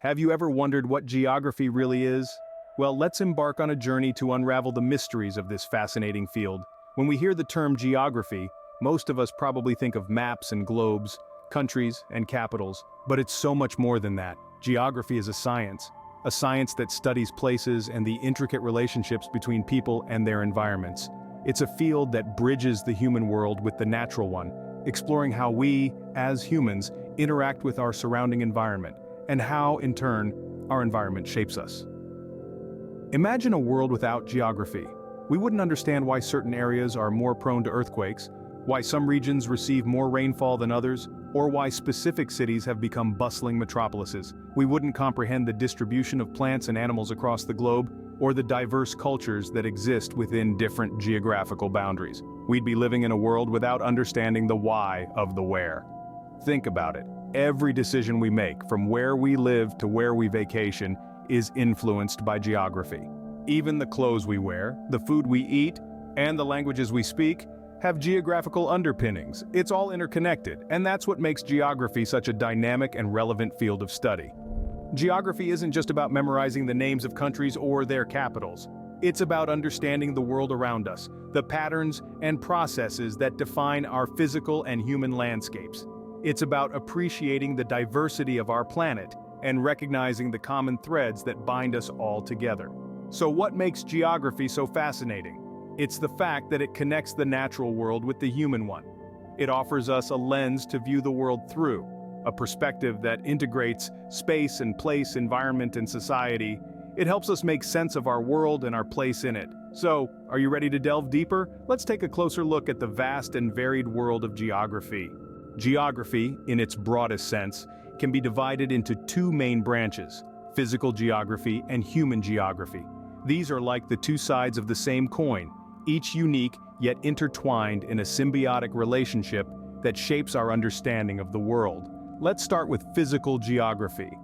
Have you ever wondered what geography really is? Well, let's embark on a journey to unravel the mysteries of this fascinating field. When we hear the term geography, most of us probably think of maps and globes, countries and capitals, but it's so much more than that. Geography is a science that studies places and the intricate relationships between people and their environments. It's a field that bridges the human world with the natural one, exploring how we, as humans, interact with our surrounding environment, and how, in turn, our environment shapes us. Imagine a world without geography. We wouldn't understand why certain areas are more prone to earthquakes, why some regions receive more rainfall than others, or why specific cities have become bustling metropolises. We wouldn't comprehend the distribution of plants and animals across the globe, or the diverse cultures that exist within different geographical boundaries. We'd be living in a world without understanding the why of the where. Think about it. Every decision we make, from where we live to where we vacation, is influenced by geography. Even the clothes we wear, the food we eat, and the languages we speak have geographical underpinnings. It's all interconnected, and that's what makes geography such a dynamic and relevant field of study. Geography isn't just about memorizing the names of countries or their capitals. It's about understanding the world around us, the patterns and processes that define our physical and human landscapes. It's about appreciating the diversity of our planet and recognizing the common threads that bind us all together. So what makes geography so fascinating? It's the fact that it connects the natural world with the human one. It offers us a lens to view the world through, a perspective that integrates space and place, environment and society. It helps us make sense of our world and our place in it. So, are you ready to delve deeper? Let's take a closer look at the vast and varied world of geography. Geography, in its broadest sense, can be divided into two main branches: physical geography and human geography. These are like the two sides of the same coin, each unique yet intertwined in a symbiotic relationship that shapes our understanding of the world. Let's start with physical geography.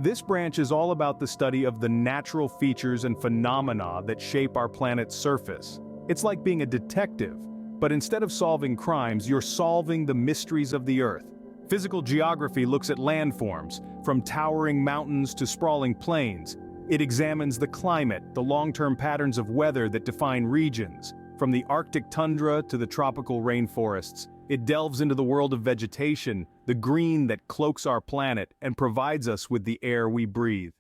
This branch is all about the study of the natural features and phenomena that shape our planet's surface. It's like being a detective, but instead of solving crimes, you're solving the mysteries of the Earth. Physical geography looks at landforms, from towering mountains to sprawling plains. It examines the climate, the long-term patterns of weather that define regions, from the Arctic tundra to the tropical rainforests. It delves into the world of vegetation, the green that cloaks our planet and provides us with the air we breathe.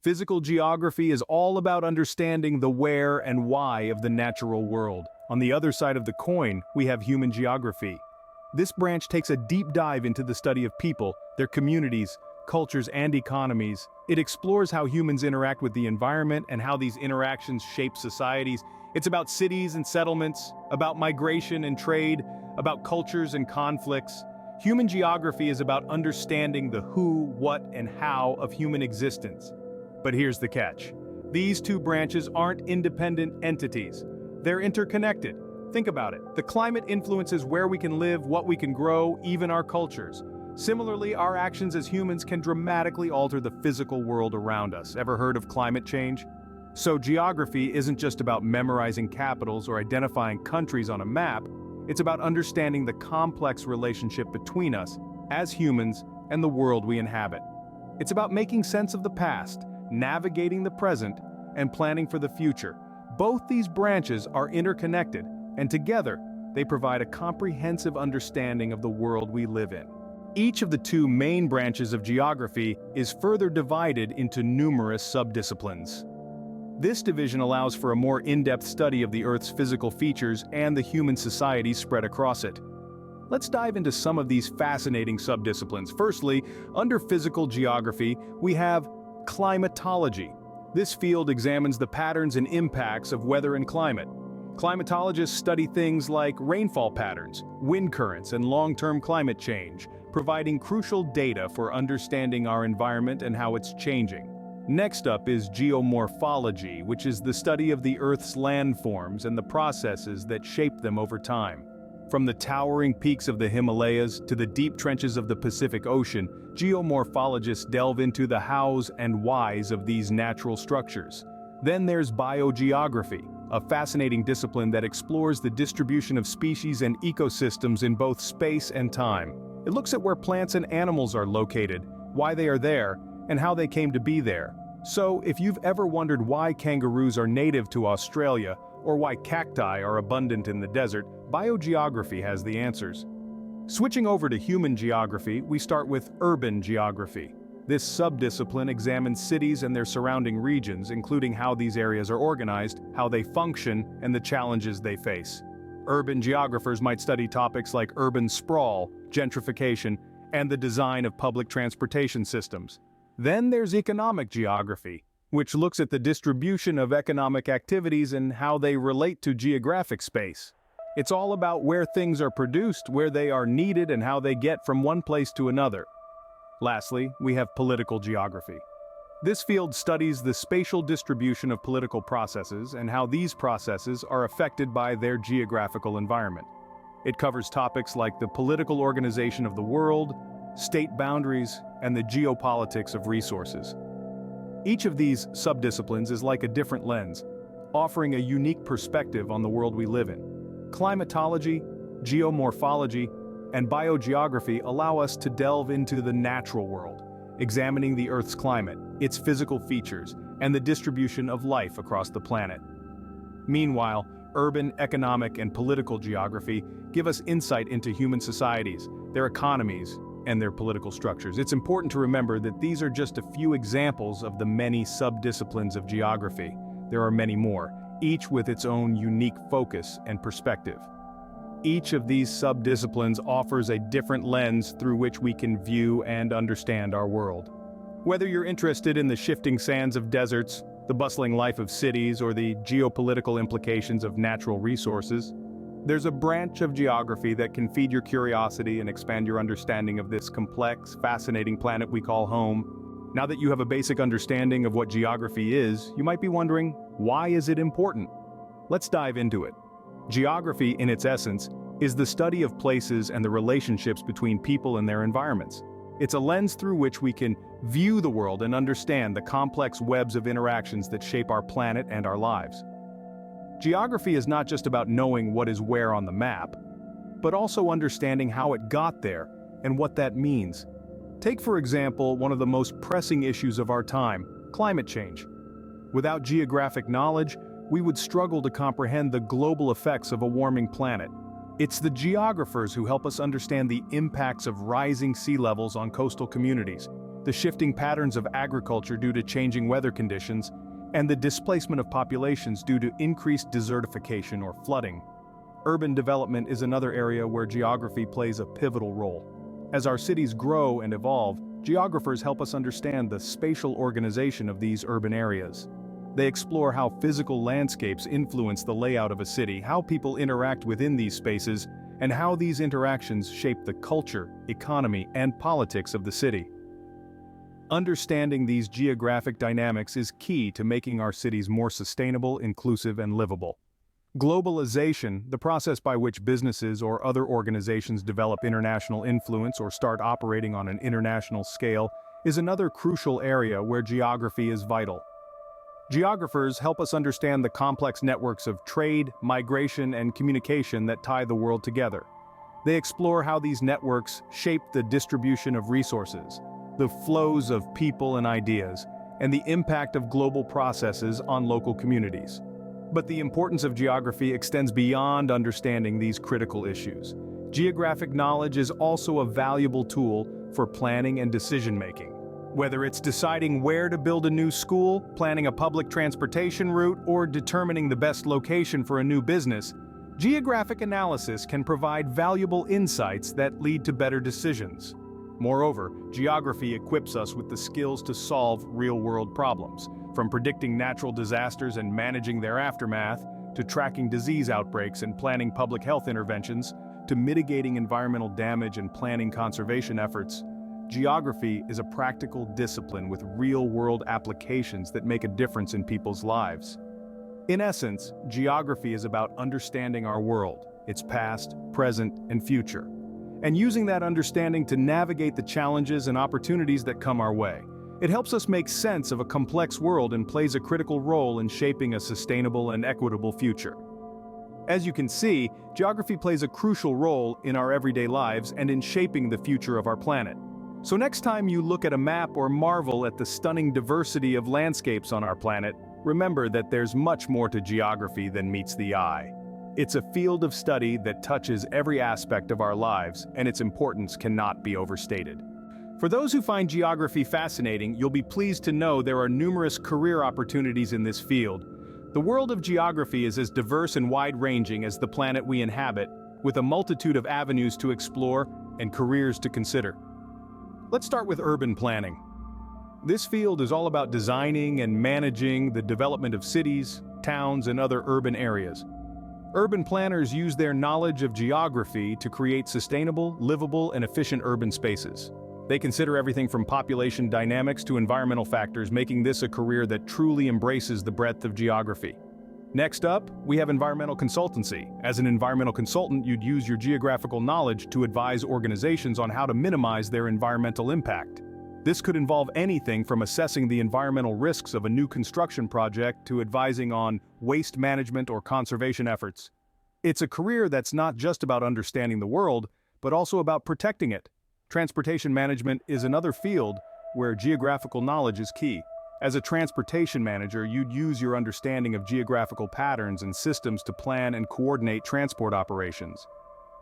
Physical geography is all about understanding the where and why of the natural world. On the other side of the coin, we have human geography. This branch takes a deep dive into the study of people, their communities, cultures, and economies. It explores how humans interact with the environment and how these interactions shape societies. It's about cities and settlements, about migration and trade, about cultures and conflicts. Human geography is about understanding the who, what, and how of human existence. But here's the catch. These two branches aren't independent entities. They're interconnected. Think about it. The climate influences where we can live, what we can grow, even our cultures. Similarly, our actions as humans can dramatically alter the physical world around us. Ever heard of climate change? So geography isn't just about memorizing capitals or identifying countries on a map. It's about understanding the complex relationship between us, as humans, and the world we inhabit. It's about making sense of the past, navigating the present, and planning for the future. Both these branches are interconnected, and together, they provide a comprehensive understanding of the world we live in. Each of the two main branches of geography is further divided into numerous subdisciplines. This division allows for a more in-depth study of the Earth's physical features and the human societies spread across it. Let's dive into some of these fascinating subdisciplines. Firstly, under physical geography, we have climatology. This field examines the patterns and impacts of weather and climate. Climatologists study things like rainfall patterns, wind currents, and long-term climate change, providing crucial data for understanding our environment and how it's changing. Next up is geomorphology, which is the study of the Earth's landforms and the processes that shape them over time. From the towering peaks of the Himalayas to the deep trenches of the Pacific Ocean, geomorphologists delve into the hows and whys of these natural structures. Then there's biogeography, a fascinating discipline that explores the distribution of species and ecosystems in both space and time. It looks at where plants and animals are located, why they are there, and how they came to be there. So, if you've ever wondered why kangaroos are native to Australia, or why cacti are abundant in the desert, biogeography has the answers. Switching over to human geography, we start with urban geography. This subdiscipline examines cities and their surrounding regions, including how these areas are organized, how they function, and the challenges they face. Urban geographers might study topics like urban sprawl, gentrification, and the design of public transportation systems. Then there's economic geography, which looks at the distribution of economic activities and how they relate to geographic space. It's all about where things are produced, where they are needed, and how they get from one place to another. Lastly, we have political geography. This field studies the spatial distribution of political processes and how these processes are affected by their geographical environment. It covers topics like the political organization of the world, state boundaries, and the geopolitics of resources. Each of these subdisciplines is like a different lens, offering a unique perspective on the world we live in. Climatology, geomorphology, and biogeography allow us to delve into the natural world, examining the Earth's climate, its physical features, and the distribution of life across the planet. Meanwhile, urban, economic, and political geography give us insight into human societies, their economies, and their political structures. It's important to remember that these are just a few examples of the many subdisciplines of geography. There are many more, each with its own unique focus and perspective. Each of these subdisciplines offers a different lens through which we can view and understand our world. Whether you're interested in the shifting sands of deserts, the bustling life of cities, or the geopolitical implications of natural resources, there's a branch of geography that can feed your curiosity and expand your understanding of this complex, fascinating planet we call home. Now that you have a basic understanding of what geography is, you might be wondering, why is it important? Let's dive into it. Geography, in its essence, is the study of places and the relationships between people and their environments. It's a lens through which we can view the world and understand the complex webs of interactions that shape our planet and our lives. Geography is not just about knowing what is where on the map, but also understanding how it got there and what that means. Take, for example, one of the most pressing issues of our time, climate change. Without geographic knowledge, we would struggle to comprehend the global effects of a warming planet. It's the geographers who help us understand the impacts of rising sea levels on coastal communities, the shifting patterns of agriculture due to changing weather conditions, and the displacement of populations due to increased desertification or flooding. Urban development is another area where geography plays a pivotal role. As our cities grow and evolve, geographers help us understand the spatial organization of these urban areas. They explore how physical landscapes influence the layout of a city, how people interact within these spaces, and how these interactions shape the culture, economy, and politics of the city. Understanding these geographic dynamics is key to making our cities more sustainable, inclusive, and livable. Globalization, the process by which businesses or other organizations develop international influence or start operating on an international scale, is another crucial area where geography is vital. Geographers help us understand the complex networks of trade, migration, and communication that tie the world together. They explore how these networks shape the distribution of resources, the flows of people and ideas, and the impact of global processes on local communities. But the importance of geography extends beyond understanding these critical issues. Geographic knowledge is also a valuable tool for planning and decision-making. Whether it's deciding where to build a new school, planning a public transportation route, or determining the best location for a new business, geographic analysis can provide valuable insights that lead to better decisions. Moreover, geography equips us with the skills to solve real-world problems, from predicting natural disasters and managing their aftermath, to tracking disease outbreaks and planning public health interventions, to mitigating environmental damage and planning conservation efforts. Geography is a practical discipline with real-world applications that make a difference in people's lives. In essence, geography is about understanding our world, its past, present, and future, and using that understanding to navigate the challenges and opportunities that come our way. It helps us make sense of a complex world and plays a critical role in shaping a sustainable and equitable future. As you can see, geography plays a crucial role in our everyday lives and in shaping the future of our planet. So next time you look at a map or marvel at the stunning diversity of landscapes on our planet, remember that there's much more to geography than meets the eye. It's a field of study that touches every aspect of our lives, and its importance cannot be overstated. For those who find geography fascinating, you'll be pleased to know there are numerous career opportunities in this field. The world of geography is as diverse and wide-ranging as the planet we inhabit, with a multitude of avenues to explore and careers to consider. Let's start with urban planning. This field is all about designing and managing the development of cities, towns, and other urban areas. Urban planners use their knowledge of geography to create sustainable, livable, and efficient urban spaces. They consider everything from population dynamics to environmental factors, making this a career that truly embraces the breadth of geography. Next up, we have environmental consultancy. As an environmental consultant, you'd use your geographical knowledge to advise organizations on how to minimize their environmental impact. This could involve anything from assessing the environmental risks of a new construction project to advising on waste management or conservation efforts. It's a career that's not just about understanding the world, but also about protecting it. Transportation management is another field where geographical knowledge is key. As a transportation manager, you'd use your understanding of geographical patterns and systems to plan and coordinate transport operations.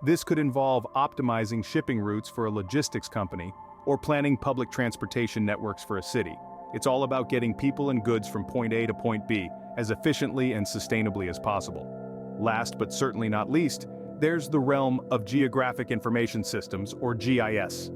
This could involve optimizing shipping routes for a logistics company or planning public transportation networks for a city. It's all about getting people and goods from point A to point B as efficiently and sustainably as possible. Last but certainly not least, there's the realm of Geographic Information Systems, or GIS.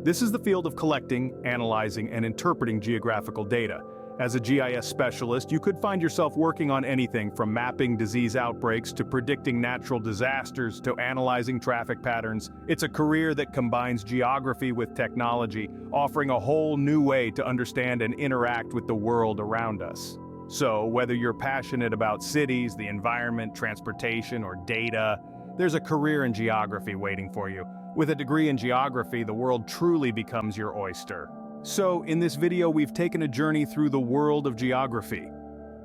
This is the field of collecting, analyzing, and interpreting geographical data. As a GIS specialist, you could find yourself working on anything from mapping disease outbreaks to predicting natural disasters to analyzing traffic patterns. It's a career that combines geography with technology, offering a whole new way to understand and interact with the world around us. So, whether you're passionate about cities, the environment, transportation, or data, there's a career in geography waiting for you. With a degree in geography, the world truly becomes your oyster. So, in this video, we've taken a journey through the world of geography.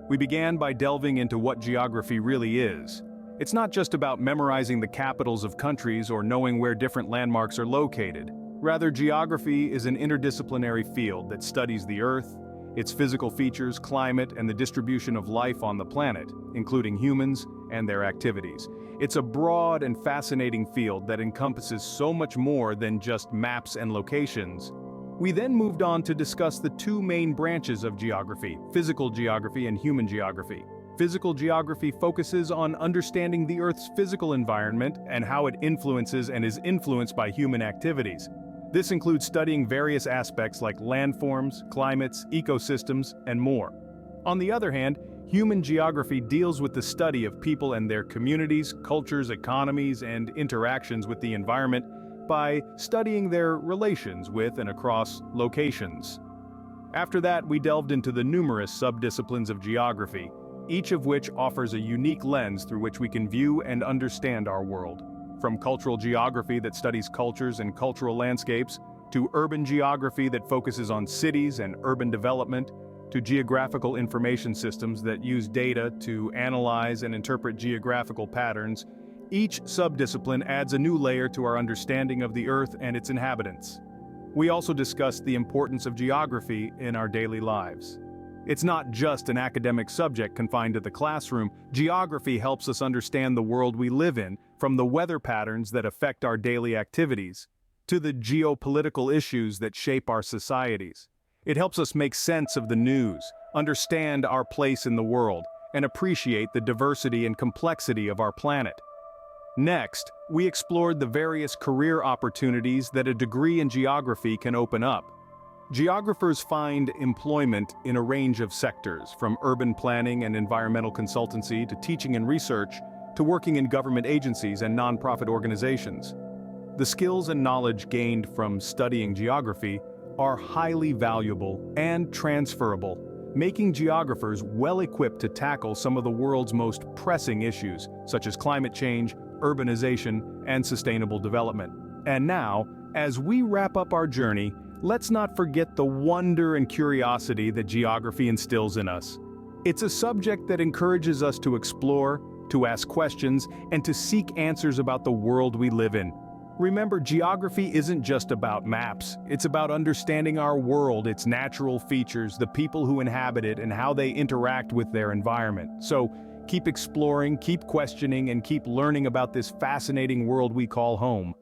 We began by delving into what geography really is. It's not just about memorizing the capitals of countries or knowing where different landmarks are located. Rather, geography is an interdisciplinary field that studies the Earth, its physical features, climate, and the distribution of life on the planet, including humans and their activities. It's a broad and fascinating field that encompasses so much more than just maps and locations. We then moved on to discuss the two main branches of geography, physical geography and human geography. Physical geography focuses on understanding the Earth's physical environment and how it influences and is influenced by human activities. This includes studying various aspects like landforms, climates, ecosystems, and more. On the other hand, human geography deals with the study of people and their communities, cultures, economies, and interactions with the environment by studying their relations with and across locations. After that, we delved into the numerous subdisciplines of geography, each of which offers a unique lens through which we can view and understand our world. From cultural geography that studies cultures and cultural landscapes, to urban geography that focuses on cities and urban development, to geographical information systems that use data to analyze and interpret geographical patterns, each subdiscipline adds a new layer to our understanding of the Earth and its inhabitants. We also discussed the importance of geography in our daily lives. It's not just an academic subject confined to the classroom. Geography helps us understand the world we live in, from the weather patterns that affect our daily activities, to the geopolitical issues that shape our societies. It helps us make sense of the news, understand our place in the world, and appreciate the diversity and complexity of our planet. Next, we explored the various career opportunities that a degree in geography can open up. Geographers find employment in a range of sectors, from urban planning and environmental consultancy to teaching and research, to working in government agencies and nonprofit organizations. The skills and knowledge gained from studying geography are highly valuable and transferable, making geographers well-equipped to tackle some of the world's most pressing issues, such as climate change, urbanization, and sustainable development. And now, as we wrap up our journey, let's not forget the wonder and curiosity that geography instills in us. It's a subject that encourages us to explore, to ask questions, and to seek answers about the world we live in. Remember, geography isn't just about maps. It's about understanding our world, its natural features, the people who inhabit it, and how they interact with their environment. So, keep exploring, keep questioning, and keep learning about this fascinating world we call home.